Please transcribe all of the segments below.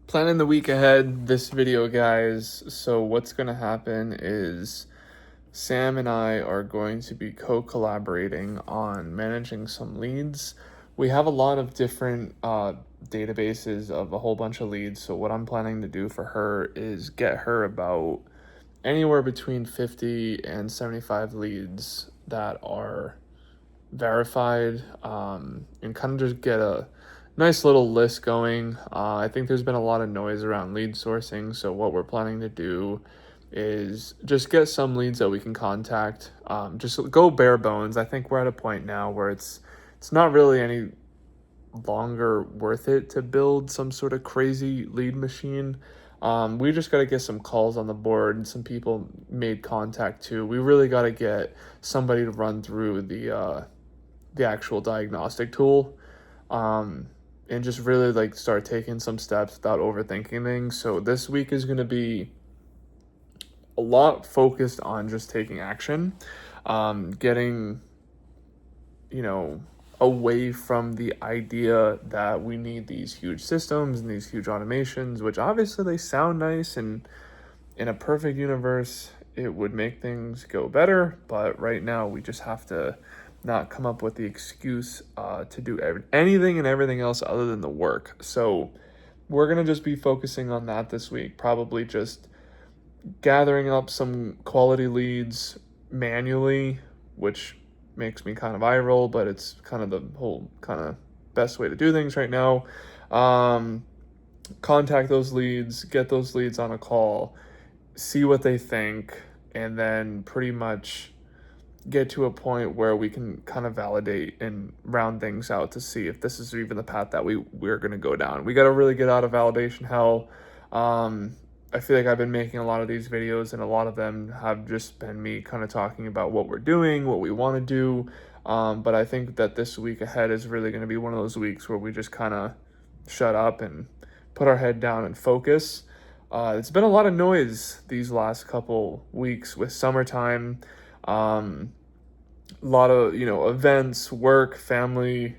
Planning the week ahead, this video, guys. So, what's going to happen is Sam and I are going to be co collaborating on managing some leads. We have a lot of different databases of a whole bunch of leads. So, what I'm planning to do for her is get her about anywhere between 50 and 75 leads that are verified, and kind of just get a nice little list going. I think there's been a lot of noise around lead sourcing, so what we're planning to do is just get some leads that we can contact. Just go bare bones. I think we're at a point now where it's not really any longer worth it to build some sort of crazy lead machine. We just got to get some calls on the board and some people made contact too. We really got to get somebody to run through the actual diagnostic tool, and just really like start taking some steps without overthinking things. So this week is going to be a lot focused on just taking action, getting, away from the idea that we need these huge systems and these huge automations, which obviously they sound nice, and in a perfect universe it would make things go better, but right now we just have to not come up with the excuse to do anything and everything else other than the work. So we're going to just be focusing on that this week, probably just gathering up some quality leads manually, which makes me kind of eye roll, but it's kind of the whole kind of best way to do things right now. Contact those leads, get those leads on a call, see what they think, and then pretty much get to a point where we can kind of validate and round things out to see if this is even the path that we're going to go down. We got to really get out of validation hell. I feel like I've been making a lot of these videos, and a lot of them have just been me kind of talking about what we're doing, what we want to do. But I think that this week ahead is really going to be one of those weeks where we just kind of shut up and put our head down and focus. It's been a lot of noise these last couple weeks with summertime. A lot of, events, work, family,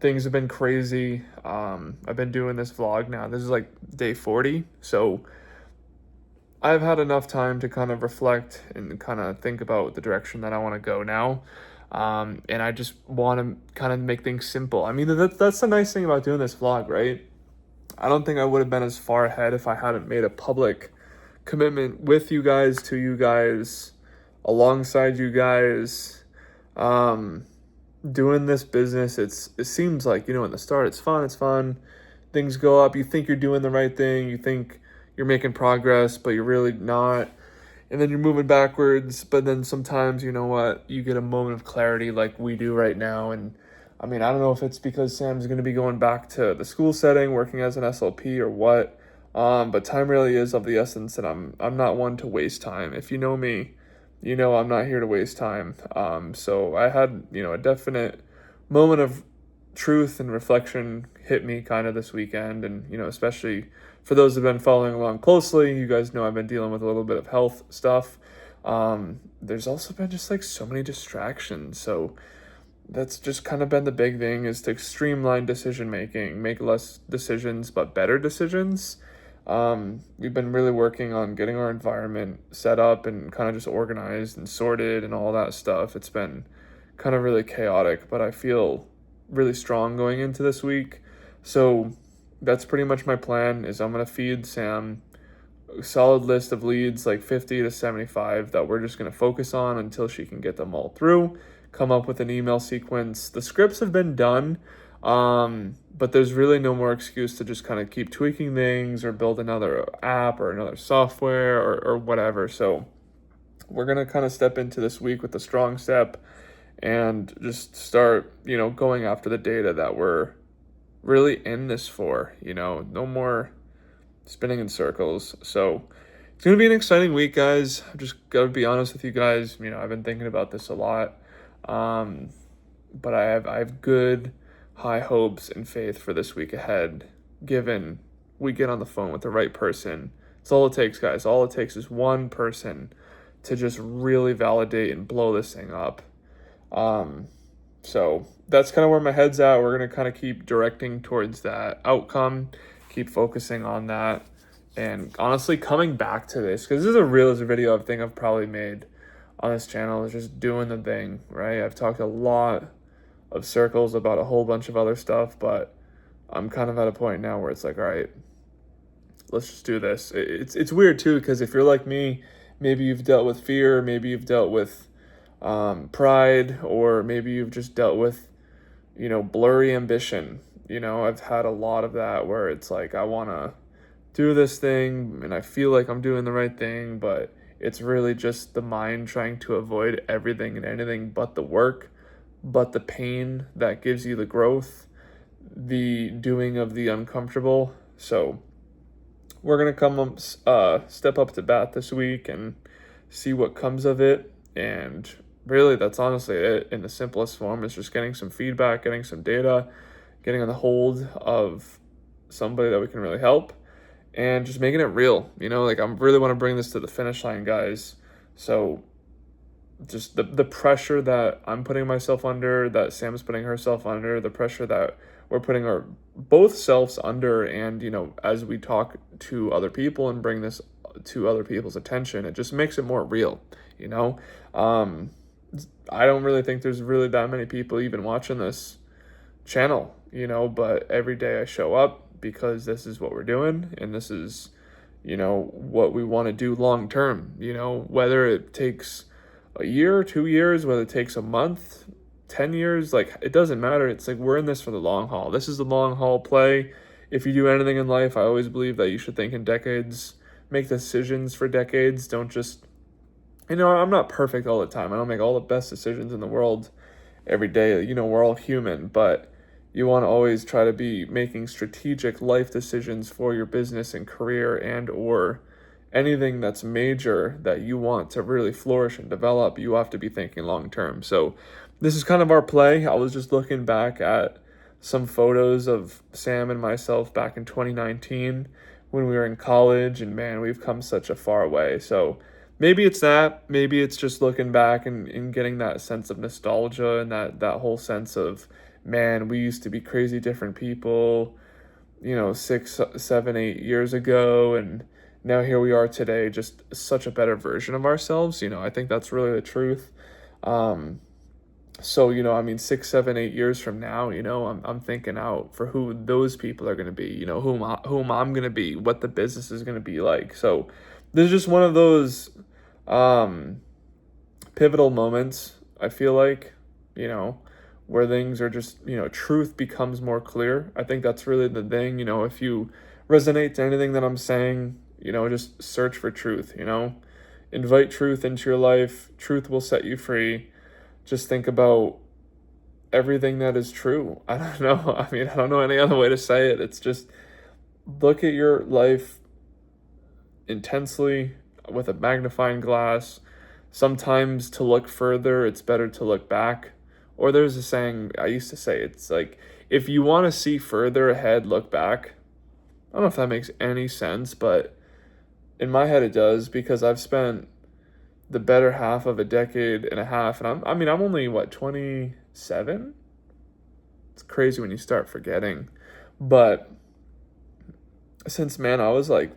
things have been crazy. I've been doing this vlog now. This is like day 40. So I've had enough time to kind of reflect and kind of think about the direction that I want to go now. And I just want to kind of make things simple. I mean, that's the nice thing about doing this vlog, right? I don't think I would have been as far ahead if I hadn't made a public commitment with you guys, to you guys, alongside you guys. Doing this business, it seems like, in the start it's fun, things go up, you think you're doing the right thing, you think you're making progress, but you're really not, and then you're moving backwards. But then sometimes, you get a moment of clarity like we do right now. And I mean, I don't know if it's because Sam's going to be going back to the school setting, working as an SLP or what, but time really is of the essence, and I'm not one to waste time. If you know me, I'm not here to waste time. So I had, a definite moment of truth and reflection hit me kind of this weekend. And, especially for those who've been following along closely, you guys know I've been dealing with a little bit of health stuff. There's also been just like so many distractions. So that's just kind of been the big thing, is to streamline decision making, make less decisions, but better decisions. We've been really working on getting our environment set up and kind of just organized and sorted and all that stuff. It's been kind of really chaotic, but I feel really strong going into this week. So that's pretty much my plan, is I'm going to feed Sam a solid list of leads, like 50 to 75, that we're just going to focus on until she can get them all through, come up with an email sequence. The scripts have been done. But there's really no more excuse to just kind of keep tweaking things or build another app or another software or whatever. So we're going to kind of step into this week with a strong step and just start, going after the data that we're really in this for, no more spinning in circles. So it's going to be an exciting week, guys. I've just got to be honest with you guys. I've been thinking about this a lot. But I have good, high hopes and faith for this week ahead, given we get on the phone with the right person. It's all it takes, guys. All it takes is one person to just really validate and blow this thing up. So that's kind of where my head's at. We're going to kind of keep directing towards that outcome, keep focusing on that. And honestly, coming back to this, because this is a realist video I think I've probably made on this channel, is just doing the thing, right? I've talked a lot of circles about a whole bunch of other stuff, but I'm kind of at a point now where it's like, all right, let's just do this. It's weird too, because if you're like me, maybe you've dealt with fear, maybe you've dealt with pride, or maybe you've just dealt with, blurry ambition. I've had a lot of that where it's like, I want to do this thing and I feel like I'm doing the right thing, but it's really just the mind trying to avoid everything and anything but the work, but the pain that gives you the growth, the doing of the uncomfortable. So we're going to step up to bat this week and see what comes of it. And really, that's honestly it in the simplest form, is just getting some feedback, getting some data, getting on the hold of somebody that we can really help, and just making it real. I really want to bring this to the finish line, guys. So just the pressure that I'm putting myself under, that Sam's putting herself under, the pressure that we're putting our both selves under, and as we talk to other people and bring this to other people's attention, it just makes it more real. I don't really think there's really that many people even watching this channel, but every day I show up because this is what we're doing, and this is, what we want to do long term, whether it takes a year, 2 years, whether it takes a month, 10 years, like, it doesn't matter. It's like, we're in this for the long haul. This is the long haul play. If you do anything in life, I always believe that you should think in decades, make decisions for decades. Don't just, I'm not perfect all the time. I don't make all the best decisions in the world every day. We're all human, but you want to always try to be making strategic life decisions for your business and career, and or anything that's major that you want to really flourish and develop. You have to be thinking long term. So this is kind of our play. I was just looking back at some photos of Sam and myself back in 2019 when we were in college, and man, we've come such a far way. So maybe it's that, maybe it's just looking back and getting that sense of nostalgia, and that whole sense of, man, we used to be crazy different people, 6, 7, 8 years ago, and now here we are today, just such a better version of ourselves. I think that's really the truth. So 6, 7, 8 years from now, I'm thinking out for who those people are going to be, whom I'm going to be, what the business is going to be like. So this is just one of those pivotal moments, I feel like, where things are just, truth becomes more clear. I think that's really the thing. If you resonate to anything that I'm saying, just search for truth, invite truth into your life. Truth will set you free. Just think about everything that is true. I don't know. I don't know any other way to say it. It's just look at your life intensely with a magnifying glass. Sometimes to look further, it's better to look back. Or there's a saying I used to say, it's like, if you want to see further ahead, look back. I don't know if that makes any sense, but in my head it does, because I've spent the better half of a decade and a half, and I'm only 27? It's crazy when you start forgetting. But since, man, I was like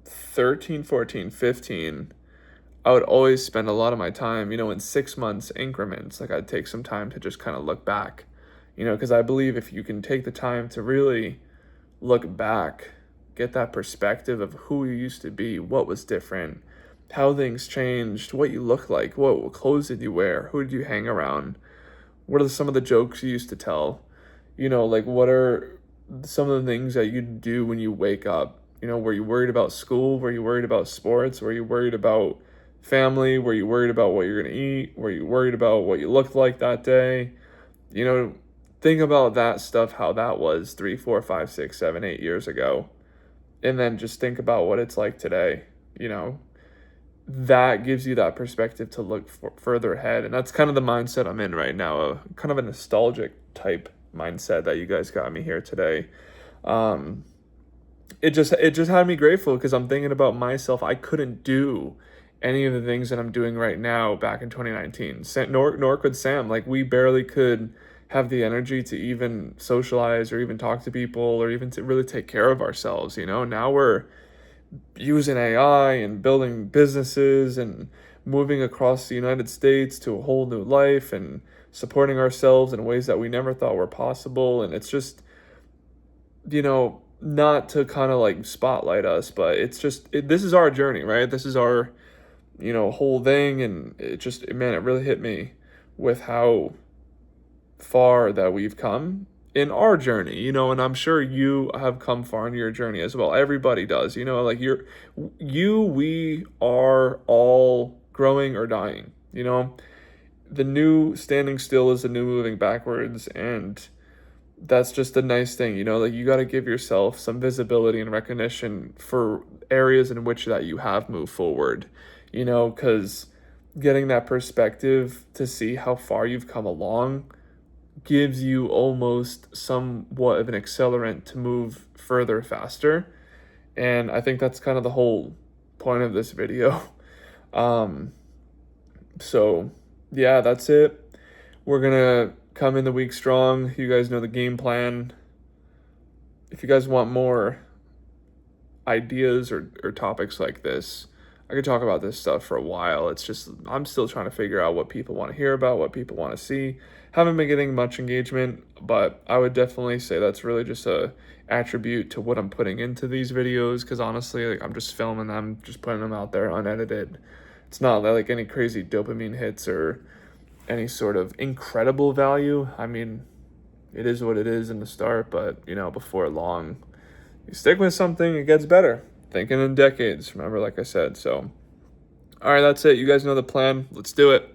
13, 14, 15, I would always spend a lot of my time, in 6 months increments. Like, I'd take some time to just kind of look back, because I believe if you can take the time to really look back, get that perspective of who you used to be, what was different, how things changed, what you look like, what clothes did you wear, who did you hang around, what are some of the jokes you used to tell, like, what are some of the things that you do when you wake up. Were you worried about school? Were you worried about sports? Were you worried about family? Were you worried about what you're going to eat? Were you worried about what you looked like that day? Think about that stuff, how that was 3, 4, 5, 6, 7, 8 years ago. And then just think about what it's like today. That gives you that perspective to look further ahead. And that's kind of the mindset I'm in right now, kind of a nostalgic type mindset that you guys got me here today. It just had me grateful, because I'm thinking about myself. I couldn't do any of the things that I'm doing right now back in 2019, nor could Sam. Like, we barely could have the energy to even socialize or even talk to people or even to really take care of ourselves. Now we're using AI and building businesses and moving across the United States to a whole new life and supporting ourselves in ways that we never thought were possible. And it's just, not to kind of like spotlight us, but it's just, this is our journey, right? This is our, whole thing. And man, it really hit me with how far that we've come in our journey, and I'm sure you have come far in your journey as well. Everybody does, like we are all growing or dying, the new standing still is the new moving backwards. And that's just a nice thing, like you got to give yourself some visibility and recognition for areas in which that you have moved forward, because getting that perspective to see how far you've come along gives you almost somewhat of an accelerant to move further faster. And I think that's kind of the whole point of this video. So yeah, that's it. We're gonna come in the week strong. You guys know the game plan. If you guys want more ideas or topics like this, I could talk about this stuff for a while. It's just, I'm still trying to figure out what people want to hear about, what people want to see. Haven't been getting much engagement, but I would definitely say that's really just a attribute to what I'm putting into these videos, because honestly, like, I'm just filming them, just putting them out there unedited. It's not like any crazy dopamine hits or any sort of incredible value. I mean, it is what it is in the start, but before long, you stick with something, it gets better. Thinking in decades, remember, like I said. So, all right, that's it. You guys know the plan. Let's do it.